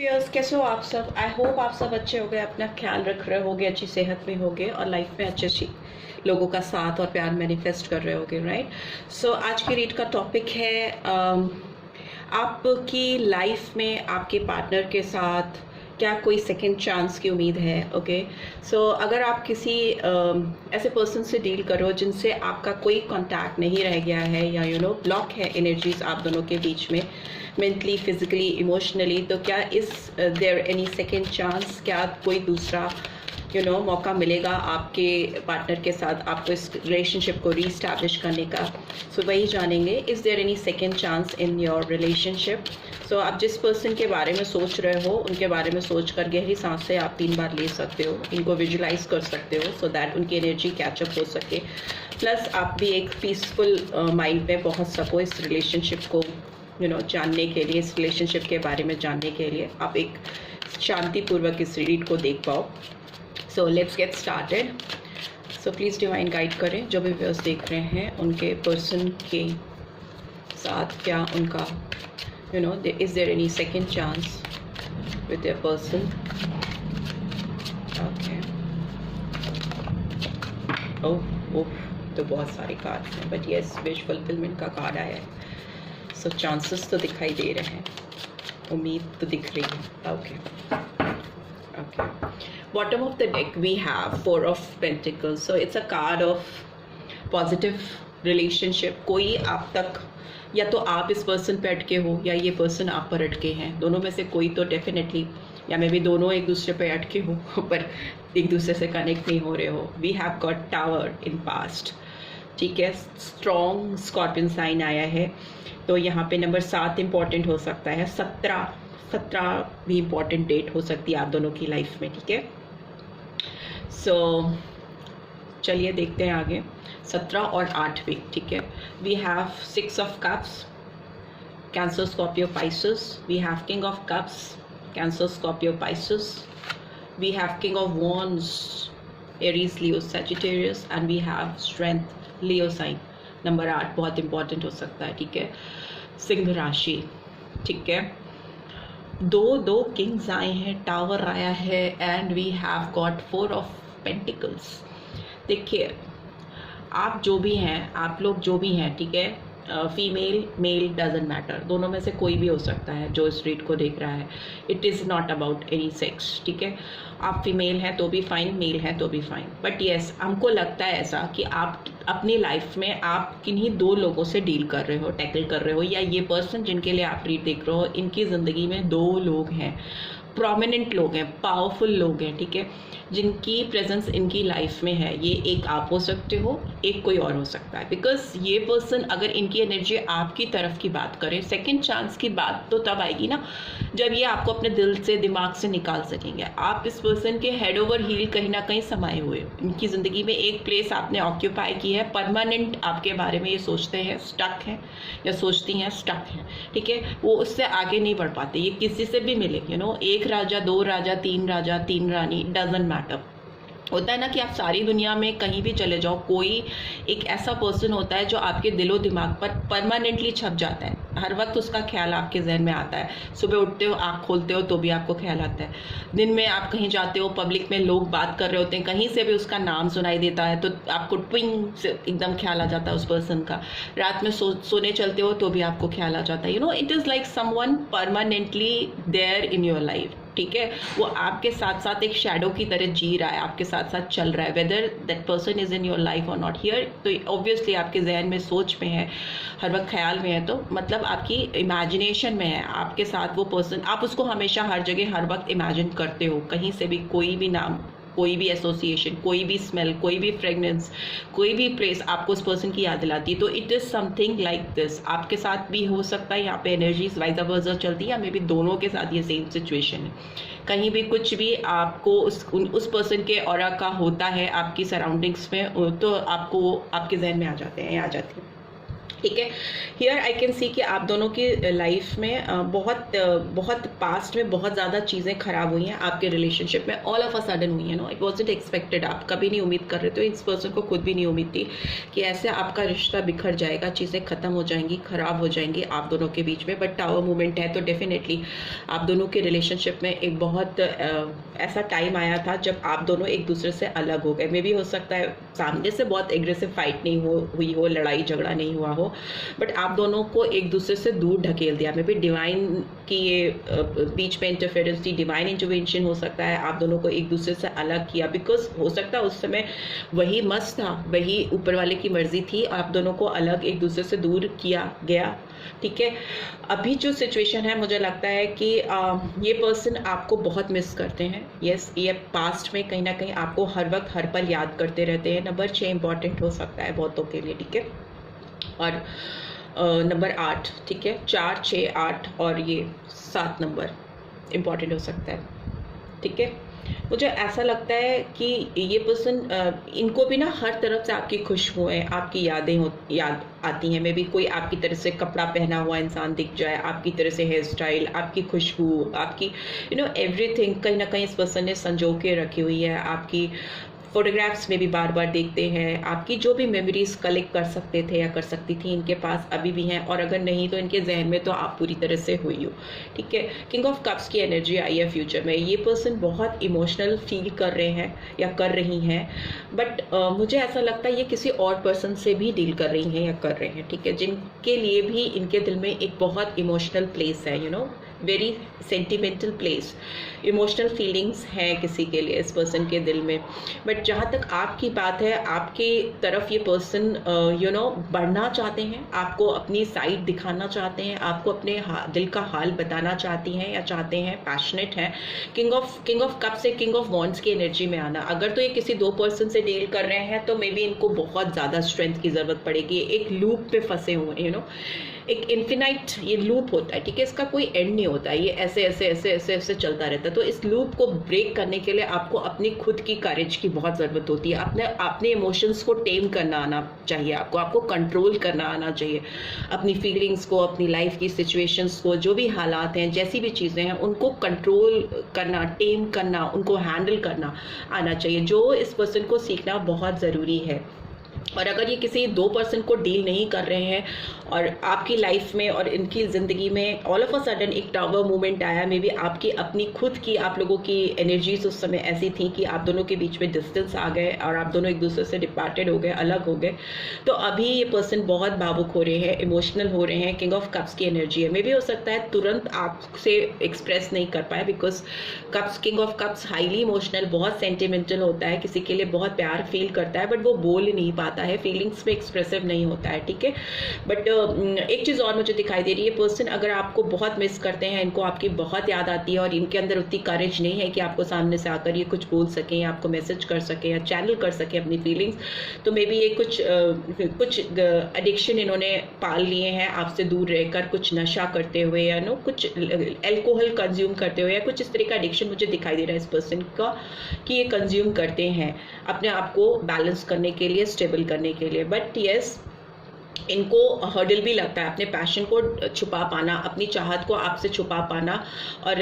Viewers, कैसे हो आप सब? आई होप आप सब अच्छे हो गए, अपना ख्याल रख रहे होगे, अच्छी सेहत में होगे और लाइफ में अच्छे लोगों का साथ और प्यार मैनिफेस्ट कर रहे होगे, राइट? सो आज की रीड का टॉपिक है आपकी लाइफ में आपके पार्टनर के साथ क्या कोई सेकंड चांस की उम्मीद है? ओके, सो अगर आप किसी ऐसे पर्सन से डील करो जिनसे आपका कोई कांटेक्ट नहीं रह गया है या ब्लॉक है एनर्जीज आप दोनों के बीच में, मेंटली, फिजिकली, इमोशनली, तो क्या इस देयर एनी सेकंड चांस, क्या कोई दूसरा मौका मिलेगा आपके पार्टनर के साथ आपको इस रिलेशनशिप को रीस्टैब्लिश करने का? सो वही जानेंगे, is there any second chance in your relationship? So आप जिस पर्सन के बारे में सोच रहे हो उनके बारे में सोच कर गहरी सांसें आप 3 बार ले सकते हो, इनको विजुलाइज कर सकते हो सो दैट उनकी एनर्जी कैचअप हो सके, प्लस आप भी एक पीसफुल माइंड में पहुंच सको इस रिलेशनशिप को जानने के लिए, इस रिलेशनशिप के बारे में जानने के लिए आप एक शांतिपूर्वक इस रीड को देख पाओ। So let's get started. So please divine guide करें जो भी व्यूअर्स देख रहे हैं उनके पर्सन के साथ क्या उनका is there any second chance with their person? Okay, oh तो बहुत सारे कार्ड्स हैं, बट यस, विश फुलफिलमेंट का कार्ड आया है। सो चांसेस तो दिखाई दे रहे हैं, उम्मीद तो दिख रही है। Okay okay, bottom of the deck we have 4 of pentacles. So it's a card of positive relationship. कोई आप तक, या तो आप इस पर्सन पे अटके हो या ये पर्सन आप पर अटके हैं, दोनों में से कोई तो डेफिनेटली, या मे बी दोनों एक दूसरे पे अटके हो पर एक दूसरे से कनेक्ट नहीं हो रहे हो। We have got tower in past, ठीक है। स्ट्रॉन्ग स्कॉर्पियन साइन आया है, तो यहाँ पे नंबर 7 इम्पॉर्टेंट हो सकता है। 17 भी इम्पॉर्टेंट डेट हो सकती है आप दोनों की लाइफ में, ठीक है। सो चलिए देखते हैं आगे। 17 और 8 भी, ठीक है। We have 6 of cups, Cancer, Scorpio, Pisces. We have king of cups, Cancer, Scorpio, Pisces. We have king of wands, Aries, Leo, Sagittarius, and we have strength, Leo sign. Number 8 बहुत इंपॉर्टेंट हो सकता है, ठीक है। सिंह राशि, ठीक है। दो किंग्स आए हैं, टावर आया है, and we have got 4 of pentacles. देखिए, आप जो भी हैं, आप लोग जो भी हैं, ठीक है, फीमेल मेल डजेंट मैटर, दोनों में से कोई भी हो सकता है जो इस रीड को देख रहा है। It is not about any sex, ठीक है। आप फीमेल हैं तो भी फाइन, मेल हैं तो भी फाइन, बट येस, हमको लगता है ऐसा कि आप अपनी लाइफ में आप किन्हीं 2 लोगों से डील कर रहे हो, टैकल कर रहे हो, या ये पर्सन जिनके लिए आप रीड देख रहे हो, इनकी ज़िंदगी में 2 लोग हैं, प्रोमिनेंट लोग हैं, पावरफुल लोग हैं, ठीक है, जिनकी प्रेजेंस इनकी लाइफ में है। ये एक आप हो सकते हो, एक कोई और हो सकता है, बिकॉज ये पर्सन अगर इनकी एनर्जी आपकी तरफ की बात करे, सेकंड चांस की बात तो तब आएगी ना जब ये आपको अपने दिल से, दिमाग से निकाल सकेंगे। आप इस पर्सन के हेड ओवर हील कहीं ना कहीं समाये हुए, इनकी ज़िंदगी में एक प्लेस आपने ऑक्यूपाई की है, परमानेंट आपके बारे में ये सोचते हैं, स्टक हैं, या सोचती हैं स्टक हैं, ठीक है। वो उससे आगे नहीं बढ़ पाते, ये किसी से भी मिले, एक राजा, 2 राजा, 3 राजा, 3 रानी, डजंट मैटर। होता है ना कि आप सारी दुनिया में कहीं भी चले जाओ, कोई एक ऐसा पर्सन होता है जो आपके दिलो दिमाग पर परमानेंटली छप जाता है, हर वक्त उसका ख्याल आपके जहन में आता है। सुबह उठते हो, आँख खोलते हो तो भी आपको ख्याल आता है, दिन में आप कहीं जाते हो, पब्लिक में लोग बात कर रहे होते हैं, कहीं से भी उसका नाम सुनाई देता है तो आपको ट्विंग से एकदम ख्याल आ जाता है उस पर्सन का। रात में सोने चलते हो तो भी आपको ख्याल आ जाता है। It is like someone permanently there in your life, ठीक है। वो आपके साथ साथ एक शैडो की तरह जी रहा है, आपके साथ साथ चल रहा है, whether that person is in your life और नॉट हियर, तो ऑब्वियसली आपके जहन में, सोच में है, हर वक्त ख्याल में है, तो मतलब आपकी इमेजिनेशन में है आपके साथ वो पर्सन। आप उसको हमेशा हर जगह हर वक्त इमेजिन करते हो, कहीं से भी कोई भी नाम, कोई भी एसोसिएशन, कोई भी स्मेल, कोई भी फ्रेगनेंस, कोई भी प्लेस आपको उस पर्सन की याद दिलाती है। तो it is something like this, आपके साथ भी हो सकता है, यहाँ पे एनर्जीज वाइज वर्सा चलती है, या मे बी दोनों के साथ ये सेम सिचुएशन है। कहीं भी कुछ भी आपको उस पर्सन के ऑरा का होता है आपकी सराउंडिंग्स में, तो आपको आपके जहन में आ जाते हैं, आ जाती है, ठीक है। हियर आई कैन सी कि आप दोनों की लाइफ में बहुत पास्ट में बहुत ज़्यादा चीज़ें खराब हुई हैं आपके रिलेशनशिप में, ऑल ऑफ अ सडन हुई है। नो, इट वॉजंट एक्सपेक्टेड, आप कभी नहीं उम्मीद कर रहे थे, इस पर्सन को खुद भी नहीं उम्मीद थी कि ऐसे आपका रिश्ता बिखर जाएगा, चीज़ें ख़त्म हो जाएंगी, ख़राब हो जाएंगी आप दोनों के बीच में। बट टावर मूवमेंट है तो डेफिनेटली आप दोनों के रिलेशनशिप में एक बहुत ऐसा टाइम आया था जब आप दोनों एक दूसरे से अलग हो गए। मे भी हो सकता है सामने से बहुत एग्रेसिव फाइट नहीं हुई हो, लड़ाई झगड़ा नहीं हुआ हो, बट आप दोनों को एक दूसरे से दूर ढकेल दिया। मे बी डिवाइन की ये बीच में इंटरफेरेंस थी, डिवाइन इंटरवेंशन हो सकता है, आप दोनों को एक दूसरे से अलग किया। बिकॉज हो सकता है उस समय वही मस्त था, वही ऊपर वाले की मर्जी थी, आप दोनों को अलग एक दूसरे से दूर किया गया। ठीक है, अभी जो सिचुएशन है मुझे लगता है कि ये पर्सन आपको बहुत मिस करते हैं। यस, ये पास्ट में कहीं ना कहीं आपको हर वक्त हर पल याद करते रहते हैं। नंबर 6 इंपॉर्टेंट हो सकता है बहुतों के लिए। ठीक है, और नंबर 8, ठीक है, 4, 6, 8 और ये 7 नंबर इम्पॉर्टेंट हो सकता है। ठीक है, मुझे ऐसा लगता है कि ये पर्सन, इनको भी ना हर तरफ से आपकी खुशबू है, आपकी याद आती हैं। मे बी कोई आपकी तरह से कपड़ा पहना हुआ इंसान दिख जाए, आपकी तरह से हेयर स्टाइल, आपकी खुशबू, आपकी एवरीथिंग कहीं ना कहीं इस पर्सन ने संजो के रखी हुई है। आपकी फोटोग्राफ्स में भी बार बार देखते हैं, आपकी जो भी मेमोरीज कलेक्ट कर सकते थे या कर सकती थी इनके पास अभी भी हैं, और अगर नहीं तो इनके जहन में तो आप पूरी तरह से हुई हो। ठीक है, किंग ऑफ कप्स की एनर्जी आई है फ्यूचर में। ये पर्सन बहुत इमोशनल फील कर रहे हैं या कर रही हैं, बट मुझे ऐसा लगता है ये किसी और पर्सन से भी डील कर रही हैं या कर रहे हैं। ठीक है, जिनके लिए भी इनके दिल में एक बहुत इमोशनल प्लेस है, very sentimental place, emotional feelings हैं किसी के लिए इस पर्सन के दिल में। बट जहाँ तक आपकी बात है, आपके तरफ ये पर्सन बढ़ना चाहते हैं, आपको अपनी साइड दिखाना चाहते हैं, आपको अपने दिल का हाल बताना चाहती हैं या चाहते हैं, पैशनेट हैं। किंग ऑफ कप से किंग ऑफ वॉन्ड्स की एनर्जी में आना, अगर तो ये किसी 2 पर्सन से डील कर रहे हैं तो मे बी इनको बहुत ज़्यादा स्ट्रेंथ की ज़रूरत पड़ेगी। एक लूप पे फंसे हुए, एक इन्फिनाइट ये लूप होता है। ठीक है, इसका कोई एंड नहीं होता है, ये ऐसे ऐसे ऐसे ऐसे ऐसे चलता रहता है। तो इस लूप को ब्रेक करने के लिए आपको अपनी खुद की करेज की बहुत ज़रूरत होती है। अपने इमोशंस को टेम करना आना चाहिए, आपको कंट्रोल करना आना चाहिए। अपनी फीलिंग्स को, अपनी लाइफ की सिचुएशंस को, जो भी हालात हैं, जैसी भी चीज़ें हैं, उनको कंट्रोल करना, टेम करना, उनको हैंडल करना आना चाहिए, जो इस पर्सन को सीखना बहुत ज़रूरी है। और अगर ये किसी 2 पर्सन को डील नहीं कर रहे हैं और आपकी लाइफ में और इनकी ज़िंदगी में ऑल ऑफ अ सडन एक टावर मूवमेंट आया, मे बी आपकी अपनी खुद की, आप लोगों की एनर्जीज उस समय ऐसी थी कि आप दोनों के बीच में डिस्टेंस आ गए और आप दोनों एक दूसरे से डिपार्टेड हो गए, अलग हो गए। तो अभी ये पर्सन बहुत भावुक हो रहे हैं, इमोशनल हो रहे हैं। किंग ऑफ कप्स की एनर्जी है। मे बी हो सकता है तुरंत आपसे एक्सप्रेस नहीं कर पाए, because king of cups highly emotional, बहुत सेंटिमेंटल होता है, किसी के लिए बहुत प्यार फील करता है, बट वो बोल नहीं पाता है, फीलिंग्स में एक्सप्रेसिव नहीं होता है। ठीक है, बट एक चीज़ और मुझे दिखाई दे रही है, पर्सन अगर आपको बहुत मिस करते हैं, इनको आपकी बहुत याद आती है और इनके अंदर उतनी करेज नहीं है कि आपको सामने से आकर ये कुछ बोल सकें या आपको मैसेज कर सकें या चैनल कर सकें अपनी फीलिंग्स, तो मे बी ये कुछ एडिक्शन इन्होंने पाल लिए हैं आपसे दूर रहकर, कुछ नशा करते हुए या कुछ एल्कोहल कंज्यूम करते हुए, या कुछ इस तरह का एडिक्शन मुझे दिखाई दे रहा है इस पर्सन का कि ये कंज्यूम करते हैं अपने आप को बैलेंस करने के लिए, स्टेबल करने के लिए। बट यस, इनको हर्डल भी लगता है अपने पैशन को छुपा पाना, अपनी चाहत को आपसे छुपा पाना और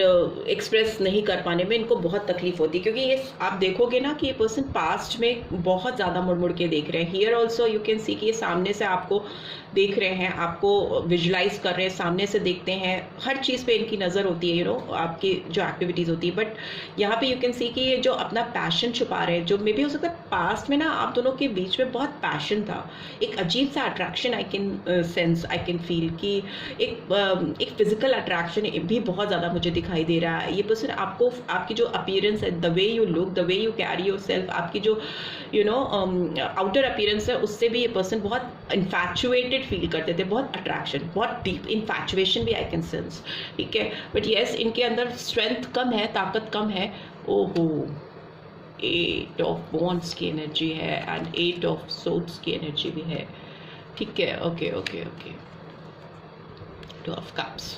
एक्सप्रेस नहीं कर पाने में इनको बहुत तकलीफ होती है, क्योंकि ये आप देखोगे ना कि ये पर्सन पास्ट में बहुत ज़्यादा मुड़ के देख रहे हैं। Here also you can see कि ये सामने से आपको देख रहे हैं, आपको विजुलाइज कर रहे हैं, सामने से देखते हैं, हर चीज़ पे इनकी नज़र होती है, आपकी जो एक्टिविटीज़ होती है। बट यहाँ पे यू कैन सी कि ये जो अपना पैशन छुपा रहे हैं, जो मे बी हो सकता है पास्ट में ना आप दोनों के बीच में बहुत पैशन था, एक अजीब सा attraction I can sense, I can feel कि एक फिजिकल अट्रैक्शन भी बहुत ज़्यादा मुझे दिखाई दे रहा है। ये पर्सन आपको, आपकी जो अपीयरेंस है, the way you look, the way you carry your self, आपकी जो आउटर अपीयरेंस है, उससे भी ये पर्सन बहुत इन्फैचुएटेड फील करते थे, बहुत अट्रैक्शन, बहुत डीप इन्फैचुएशन भी आई कैन सेंस। ठीक है, बट येस, इनके अंदर स्ट्रेंथ कम है, ताकत कम है। ओहो, 8 ऑफ वॉन्ड्स की एनर्जी है एंड 8 ऑफ सोर्ड्स की एनर्जी भी है। ठीक है, ओके, 2 ऑफ कप्स।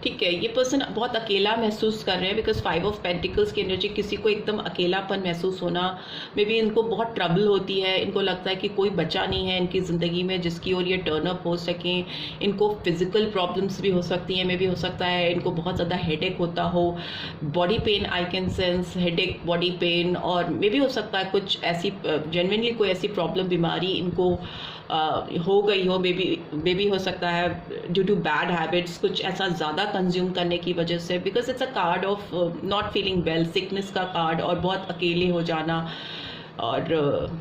ठीक है, ये पर्सन बहुत अकेला महसूस कर रहे हैं बिकॉज 5 ऑफ पेंटिकल्स की एनर्जी, किसी को एकदम अकेलापन महसूस होना, मे बी इनको बहुत ट्रबल होती है, इनको लगता है कि कोई बचा नहीं है इनकी ज़िंदगी में जिसकी ओर ये टर्न अप हो सकें। इनको फिजिकल प्रॉब्लम्स भी हो सकती हैं, मे बी हो सकता है इनको बहुत ज़्यादा हेडेक होता हो, body pain I can sense, headache, body pain, और मे बी हो सकता है कुछ ऐसी जेन्युइनली कोई ऐसी प्रॉब्लम, बीमारी इनको हो गई हो, मे बी हो सकता है ड्यू टू बैड हैबिट्स, कुछ ऐसा ज़्यादा कंज्यूम करने की वजह से, because it's a card of not feeling well, sickness का कार्ड, और बहुत अकेले हो जाना, और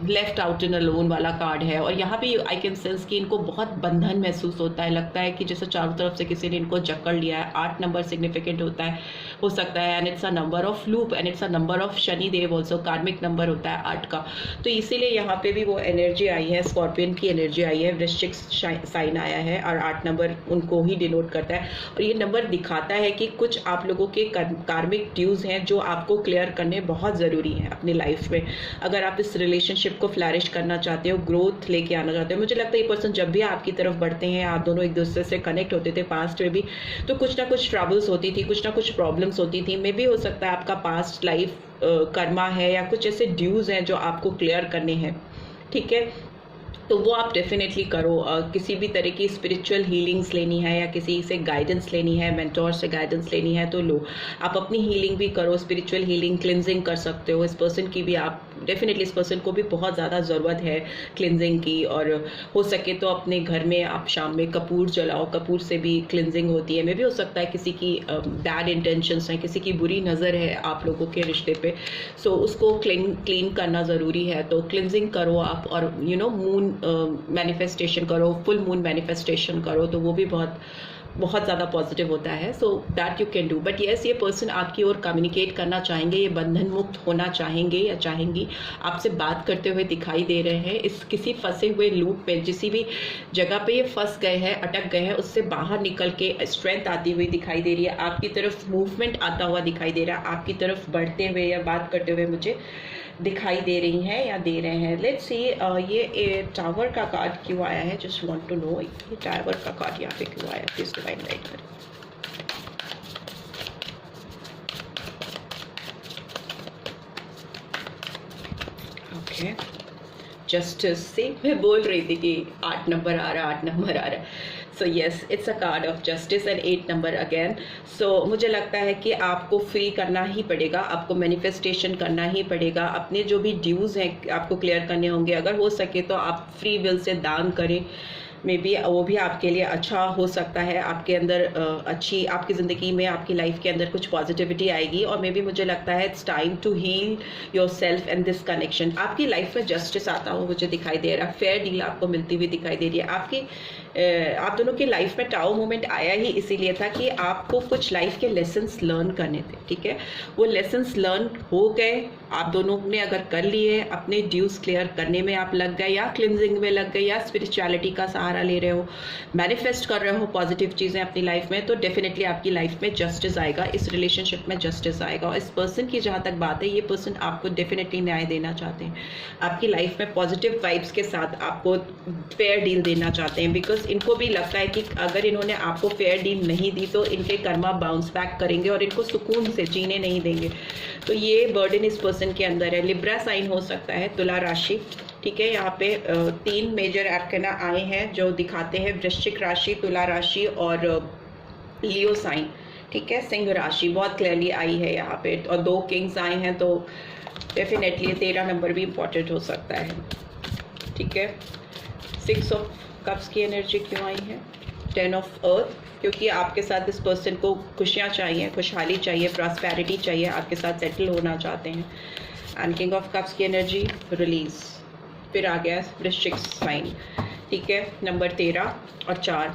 लेफ्ट आउट इन अलोन वाला कार्ड है। और यहाँ पे आई कैन सेंस कि इनको बहुत बंधन महसूस होता है, लगता है कि जैसे चारों तरफ से किसी ने इनको जकड़ लिया है। 8 नंबर सिग्निफिकेंट होता है, हो सकता है, and it's a number of loop, and it's a number of Shani Dev also, karmic number होता है 8 का। तो इसीलिए यहाँ पे भी वो एनर्जी आई है, स्कॉर्पियन की एनर्जी आई है, वृश्चिक साइन आया है, और 8 नंबर उनको ही डिनोट करता है। और ये नंबर दिखाता है कि कुछ आप लोगों के कार्मिक ड्यूज हैं जो आपको क्लियर करने बहुत ज़रूरी हैं अपनी लाइफ में। अगर आप इस रिलेशनशिप को फ्लरिश करना चाहते हो, ग्रोथ लेके आना चाहते हो, मुझे लगता है ये पर्सन जब भी आपकी तरफ बढ़ते हैं, आप दोनों एक दूसरे से कनेक्ट होते थे पास्ट में भी, तो कुछ ना कुछ ट्रबल्स होती थी, कुछ ना कुछ प्रॉब्लम्स होती थी। मे भी हो सकता है आपका पास्ट लाइफ कर्मा है, या कुछ ऐसे ड्यूज हैं जो आपको क्लियर करने हैं, ठीक है। तो वो आप डेफिनेटली करो। किसी भी तरह की स्पिरिचुअल हीलिंग्स लेनी है, या किसी से गाइडेंस लेनी है, मेंटोर से गाइडेंस लेनी है, तो लो, आप अपनी हीलिंग भी करो, स्पिरिचुअल हीलिंग, क्लिनजिंग कर सकते हो। इस पर्सन की भी आप डेफिनेटली, इस पर्सन को भी बहुत ज़्यादा ज़रूरत है क्लिनजिंग की, और हो सके तो अपने घर में आप शाम में कपूर जलाओ, कपूर से भी क्लिनजिंग होती है। मे भी हो सकता है किसी की बैड इंटेंशंस हैं, किसी की बुरी नज़र है आप लोगों के रिश्ते पे, सो उसको क्लीन करना ज़रूरी है। तो क्लिनजिंग करो आप, और मून मैनिफेस्टेशन करो, फुल मून मैनिफेस्टेशन करो, तो वो भी बहुत ज़्यादा पॉजिटिव होता है। So that you can do. But yes, ये पर्सन आपकी ओर कम्युनिकेट करना चाहेंगे, ये बंधन मुक्त होना चाहेंगे या चाहेंगी, आपसे बात करते हुए दिखाई दे रहे हैं। इस किसी फंसे हुए लूप में, जिस भी जगह पे ये फंस गए हैं, अटक गए हैं, उससे बाहर निकल के स्ट्रेंथ आती हुई दिखाई दे रही है, आपकी तरफ मूवमेंट आता हुआ दिखाई दे रहा है, आपकी तरफ बढ़ते हुए या बात करते हुए मुझे दिखाई दे रही हैं या दे रहे हैं। लेट्स सी, ये टावर का कार्ड क्यों आया है, जस्ट वांट टू नो, ये टावर का कार्ड यहाँ पे क्यों आया, प्लीज डिवाइन गाइड करें। ओके, जस्टिस से मैं बोल रही थी कि 8 नंबर आ रहा, 8 नंबर आ रहा। So yes, it's a card of justice and 8 number again. So मुझे लगता है कि आपको फ्री करना ही पड़ेगा, आपको मैनिफेस्टेशन करना ही पड़ेगा, अपने जो भी ड्यूज़ हैं आपको क्लियर करने होंगे। अगर हो सके तो आप फ्री विल से दान करें, मे बी वो भी आपके लिए अच्छा हो सकता है। आपके अंदर अच्छी, आपकी ज़िंदगी में, आपकी लाइफ के अंदर कुछ पॉजिटिविटी आएगी, और मे बी मुझे लगता है it's time to heal yourself and this connection. आपकी लाइफ में जस्टिस आता हो मुझे दिखाई दे रहा है, फेयर डील आपको मिलती हुई दिखाई दे रही है। आप दोनों की लाइफ में टाओ मोमेंट आया ही इसीलिए था कि आपको कुछ लाइफ के लेसन्स लर्न करने थे, ठीक है। वो लेसन्स लर्न हो गए, आप दोनों ने अगर कर लिए, अपने ड्यूज क्लियर करने में आप लग गए, या क्लिनजिंग में लग गए, या स्पिरिचुअलिटी का सहारा ले रहे हो, मैनिफेस्ट कर रहे हो पॉजिटिव चीज़ें अपनी लाइफ में, तो डेफिनेटली आपकी लाइफ में जस्टिस आएगा, इस रिलेशनशिप में जस्टिस आएगा। और इस पर्सन की जहाँ तक बात है, ये पर्सन आपको डेफिनेटली न्याय देना चाहते हैं, आपकी लाइफ में पॉजिटिव वाइब्स के साथ आपको फेयर डील देना चाहते हैं, बिकॉज इनको भी लगता है कि अगर इन्होंने आपको फेयर डील नहीं दी तो इनके कर्मा बाउंस बैक करेंगे और इनको सुकून से जीने नहीं देंगे। तो ये बर्डन इस पर्सन के अंदर है। लिब्रा साइन हो सकता है, तुला राशि, ठीक है। यहाँ पे 3 मेजर आर्कना आए हैं जो दिखाते हैं वृश्चिक राशि, तुला राशि और लियो साइन, ठीक है। सिंह राशि बहुत क्लियरली आई है यहाँ पे, और 2 किंग्स आए हैं, तो डेफिनेटली 13 नंबर भी इम्पोर्टेंट हो सकता है, ठीक है। 6 ऑफ कप्स की एनर्जी क्यों आई है, 10 ऑफ अर्थ, क्योंकि आपके साथ इस पर्सन को खुशियाँ चाहिए, खुशहाली चाहिए, प्रॉस्पेरिटी चाहिए, आपके साथ सेटल होना चाहते हैं। एंड किंग ऑफ कप्स की एनर्जी रिलीज, फिर आ गया वृश्चिक साइन, ठीक है। नंबर 13 और 4,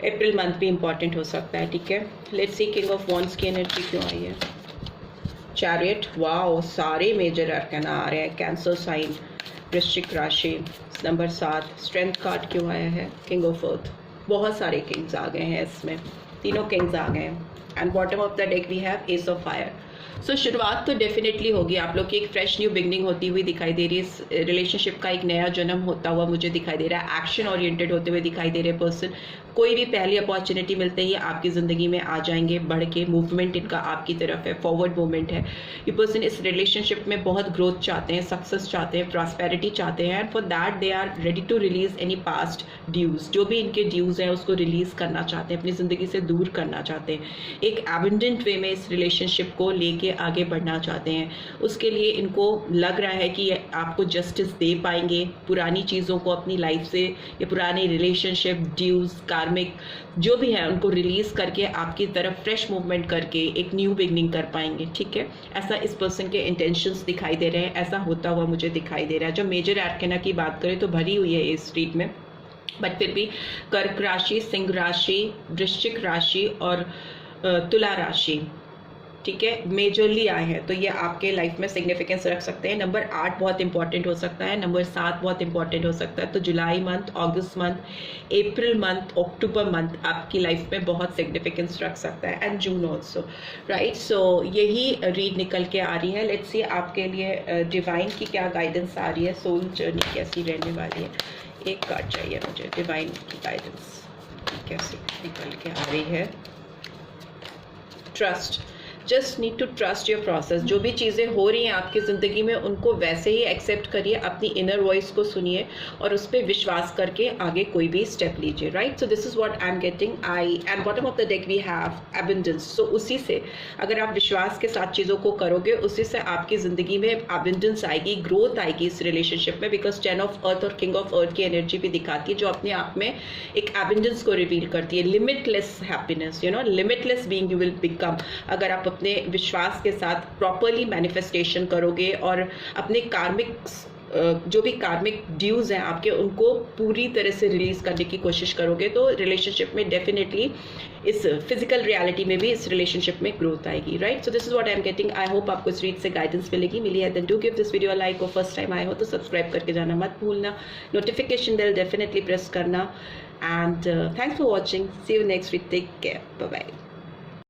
अप्रैल मंथ भी इम्पॉर्टेंट हो सकता है, ठीक है। Let's see king of wands की एनर्जी क्यों आई है, चैरियट, वाओ, सारे मेजर आर्कना आ रहे हैं। कैंसर साइन, वृश्चिक राशि, नंबर 7, स्ट्रेंथ कार्ड क्यों आया है, किंग ऑफ अर्थ, बहुत सारे किंग्स आ गए हैं इसमें, तीनों किंग्स आ गए हैं। And bottom of the deck we have ace of fire, so शुरुआत तो डेफिनेटली होगी, आप लोग की एक फ्रेश न्यू बिगनिंग होती हुई दिखाई दे रही है, रिलेशनशिप का एक नया जन्म होता हुआ मुझे दिखाई दे रहा है, एक्शन ओरिएंटेड होते हुए दिखाई दे रहे पर्सन। कोई भी पहली अपॉर्चुनिटी मिलते ही आपकी ज़िंदगी में आ जाएंगे, बढ़ के मूवमेंट इनका आपकी तरफ है, फॉरवर्ड मूवमेंट है। ये पर्सन इस रिलेशनशिप में बहुत ग्रोथ चाहते हैं, सक्सेस चाहते हैं, प्रॉस्पेरिटी चाहते हैं, and for that they are ready to release any past dues. जो भी इनके ड्यूज हैं उसको रिलीज करना चाहते हैं, अपनी ज़िंदगी से दूर करना चाहते हैं, एक एबंडेंट वे में इस रिलेशनशिप को लेके आगे बढ़ना चाहते हैं। उसके लिए इनको लग रहा है कि आपको जस्टिस दे पाएंगे, पुरानी चीज़ों को अपनी लाइफ से, या पुरानी रिलेशनशिप, ड्यूज, कार्मिक जो भी है उनको रिलीज करके आपकी तरफ फ्रेश मूवमेंट करके एक न्यू बिगनिंग कर पाएंगे। ठीक है, ऐसा इस पर्सन के इंटेंशंस दिखाई दे रहे हैं, ऐसा होता हुआ मुझे दिखाई दे रहा है। जब मेजर आर्कैना की बात करें तो भरी हुई है इस स्ट्रीट में, बट फिर भी कर्क राशि, सिंह राशि, वृश्चिक राशि और तुला राशि, ठीक है, मेजरली आए हैं, तो ये आपके लाइफ में सिग्निफिकेंस रख सकते हैं। नंबर 8 बहुत इंपॉर्टेंट हो सकता है, नंबर 7 बहुत इंपॉर्टेंट हो सकता है। तो जुलाई मंथ, अगस्त मंथ, अप्रैल मंथ, अक्टूबर मंथ आपकी लाइफ में बहुत सिग्निफिकेंस रख सकता है, एंड जून ऑल्सो, राइट। सो यही रीड निकल के आ रही है। लेट्स सी आपके लिए डिवाइन की क्या गाइडेंस आ रही है, सोल जर्नी कैसी रहने वाली है। एक कार्ड चाहिए मुझे, डिवाइन की गाइडेंस कैसे निकल के आ रही है। Trust, just need to trust your process. जो भी चीज़ें हो रही हैं आपकी ज़िंदगी में उनको वैसे ही एक्सेप्ट करिए, अपनी इनर वॉइस को सुनिए और उस पर विश्वास करके आगे कोई भी स्टेप लीजिए, right. So this is what I am getting. I and bottom of the deck we have abundance. So उसी से अगर आप विश्वास के साथ चीज़ों को करोगे, उसी से आपकी ज़िंदगी में एबंडेंस आएगी, ग्रोथ आएगी इस रिलेशनशिप में, बिकॉज 10 ऑफ अर्थ और किंग ऑफ अर्थ की एनर्जी भी दिखाती है जो अपने आप में एक एबंडेंस को रिवील करती है, limitless happiness, you know, limitless being you will become अगर आप अपने विश्वास के साथ प्रॉपरली मैनिफेस्टेशन करोगे और अपने कार्मिक जो भी कार्मिक ड्यूज हैं आपके उनको पूरी तरह से रिलीज करने की कोशिश करोगे, तो रिलेशनशिप में डेफिनेटली इस फिजिकल रियलिटी में भी इस रिलेशनशिप में ग्रोथ आएगी, right. So this is what I am getting. I hope आपको इस रीड से गाइडेंस मिलेगी। मिली है then do give this video like, और फर्स्ट टाइम आए हो तो सब्सक्राइब करके जाना मत भूलना, नोटिफिकेशन बेल डेफिनेटली प्रेस करना, and thanks for watching. See you next week, take care, bye bye.